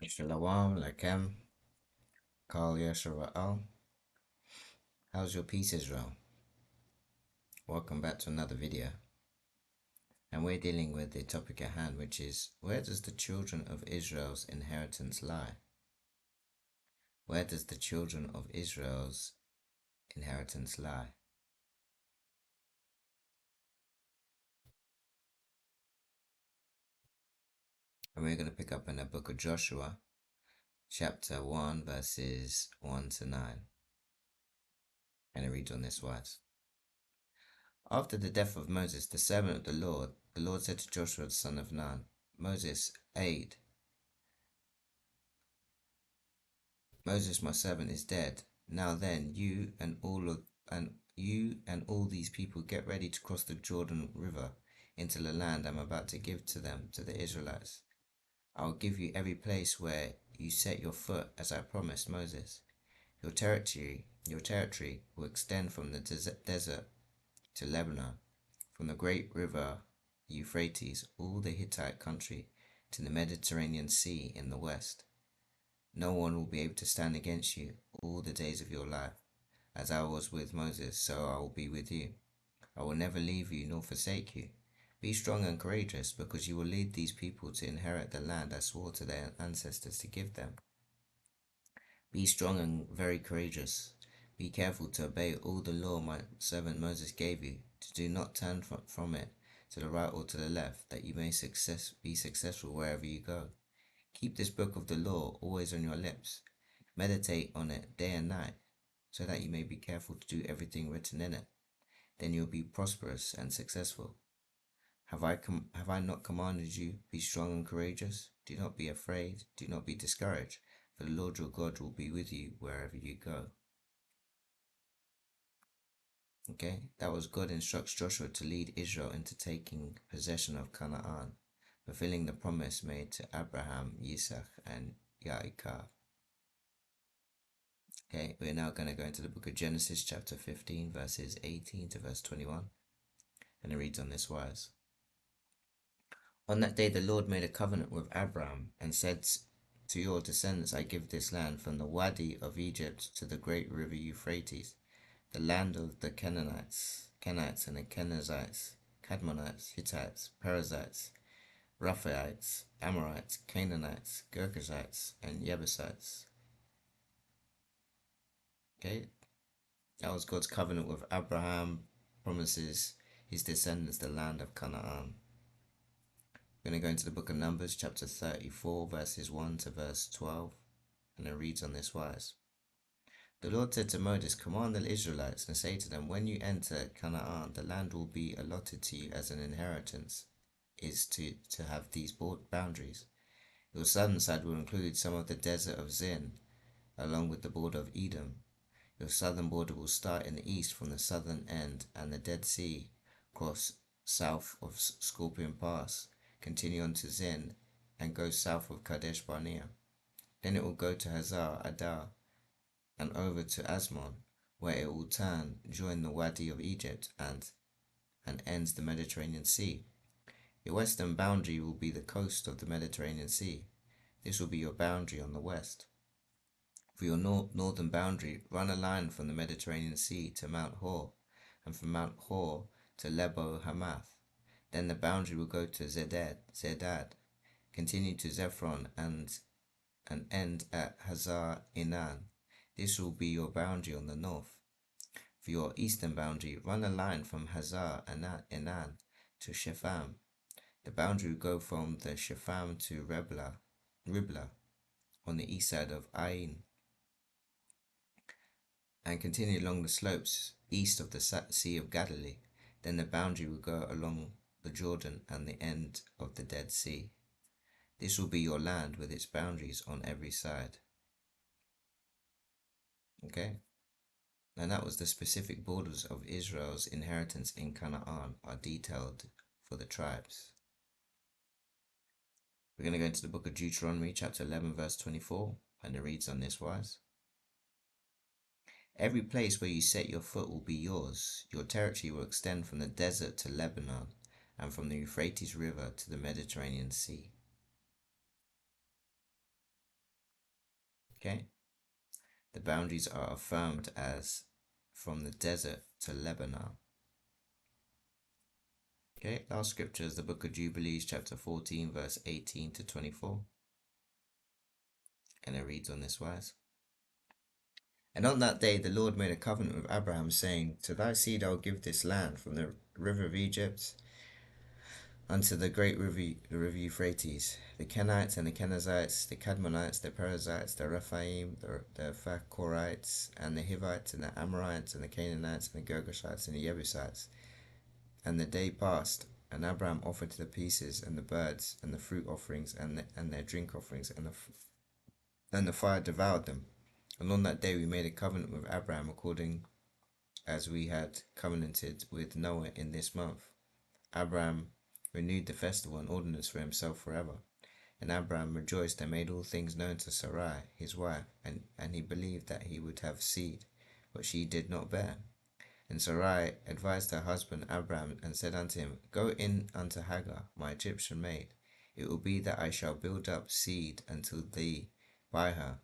Shalom, Lakem, Kal Yashara'al. How's your peace, Israel? Welcome back to another video. And we're dealing with the topic at hand, which is where does the children of Israel's inheritance lie? Where does the children of Israel's inheritance lie? And we're going to pick up in the book of Joshua, chapter 1, verses 1 to 9. And it reads on this wise. After the death of Moses, the servant of the Lord said to Joshua the son of Nun, Moses, Moses, my servant, is dead. Now then, you and all these people get ready to cross the Jordan River into the land I'm about to give to them, to the Israelites. I will give you every place where you set your foot, as I promised Moses. Your territory will extend from the desert to Lebanon, from the great river Euphrates, all the Hittite country, to the Mediterranean Sea in the west. No one will be able to stand against you all the days of your life. As I was with Moses, so I will be with you. I will never leave you nor forsake you. Be strong and courageous, because you will lead these people to inherit the land I swore to their ancestors to give them. Be strong and very courageous. Be careful to obey all the law my servant Moses gave you, to do not turn from it to the right or to the left, that you may be successful wherever you go. Keep this book of the law always on your lips. Meditate on it day and night, so that you may be careful to do everything written in it. Then you'll be prosperous and successful. Have I not commanded you, be strong and courageous? Do not be afraid, do not be discouraged, for the Lord your God will be with you wherever you go. Okay, that was God instructs Joshua to lead Israel into taking possession of Canaan, fulfilling the promise made to Abraham, Isaac, and Yaakov. Okay, we're now going to go into the book of Genesis, chapter 15, verses 18 to verse 21. And it reads on this wise. On that day the Lord made a covenant with Abraham and said, to your descendants I give this land, from the Wadi of Egypt to the great river Euphrates, the land of the Kenites and the Kenizzites, Kadmonites, Hittites, Perizzites, Rephaites, Amorites, Canaanites, Girgashites, and Jebusites. Okay, that was God's covenant with Abraham, promises his descendants the land of Canaan. We're going to go into the book of Numbers, chapter 34, verses 1 to verse 12, and it reads on this wise. The Lord said to Moses, command the Israelites and say to them, when you enter Canaan, the land will be allotted to you as an inheritance, is to have these boundaries. Your southern side will include some of the desert of Zin, along with the border of Edom. Your southern border will start in the east from the southern end and the Dead Sea, cross south of Scorpion Pass, continue on to Zin, and go south of Kadesh Barnea. Then it will go to Hazar Adar and over to Asmon, where it will turn, join the Wadi of Egypt, and ends the Mediterranean Sea. Your western boundary will be the coast of the Mediterranean Sea. This will be your boundary on the west. For your northern boundary, run a line from the Mediterranean Sea to Mount Hor, and from Mount Hor to Lebo Hamath. Then the boundary will go to Zedad, continue to Zephron, and end at Hazar Enan. This will be your boundary on the north. For your eastern boundary, run a line from Hazar Enan to Shepham. The boundary will go from the Shepham to Riblah on the east side of Ain, and continue along the slopes east of the Sea of Galilee. Then the boundary will go along the Jordan and the end of the Dead Sea. This will be your land with its boundaries on every side. Okay? And that was the specific borders of Israel's inheritance in Canaan are detailed for the tribes. We're going to go into the book of Deuteronomy, chapter 11, verse 24, and it reads on this wise. Every place where you set your foot will be yours. Your territory will extend from the desert to Lebanon, and from the Euphrates River to the Mediterranean Sea. Okay, the boundaries are affirmed as from the desert to Lebanon. Okay, last scripture is the book of Jubilees, chapter 14, verse 18 to 24. And it reads on this wise. And on that day the Lord made a covenant with Abraham, saying, To thy seed I will give this land, from the river of Egypt unto the great river, the river Euphrates, the Kenites and the Kenizzites, the Kadmonites, the Perizzites, the Rephaim, the Phachorites, and the Hivites, and the Amorites, and the Canaanites, and the Girgashites, and the Jebusites. And the day passed, and Abraham offered the pieces, and the birds, and the fruit offerings, and their drink offerings, and the fire devoured them. And on that day we made a covenant with Abraham, according as we had covenanted with Noah in this month. Abraham renewed the festival and ordinance for himself forever. And Abraham rejoiced and made all things known to Sarai, his wife, and he believed that he would have seed, but she did not bear. And Sarai advised her husband Abraham, and said unto him, Go in unto Hagar, my Egyptian maid. It will be that I shall build up seed unto thee by her.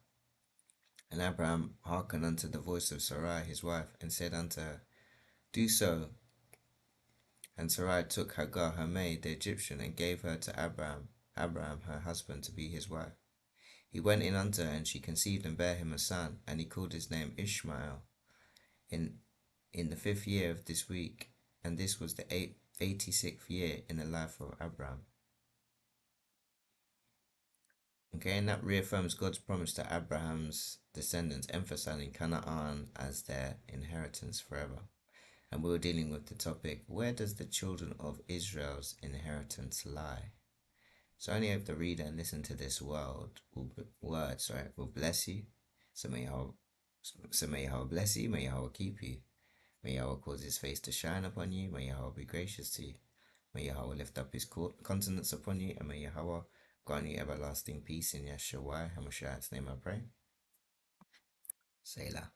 And Abraham hearkened unto the voice of Sarai his wife, and said unto her, Do so. And Sarai took Hagar her maid, the Egyptian, and gave her to Abraham her husband, to be his wife. He went in unto her, and she conceived and bare him a son, and he called his name Ishmael. In the 5th year of this week, and this was the 86th year in the life of Abraham. Okay, and that reaffirms God's promise to Abraham's descendants, emphasizing Canaan as their inheritance forever. And we were dealing with the topic, where does the children of Israel's inheritance lie? So I only hope the reader and listen to this word will bless you. So may Yahweh bless you, may Yahweh keep you. May Yahweh cause his face to shine upon you, may Yahweh be gracious to you. May Yahweh lift up his countenance upon you, and may Yahweh grant you everlasting peace in Yeshua HaMashiach's name I pray. Selah.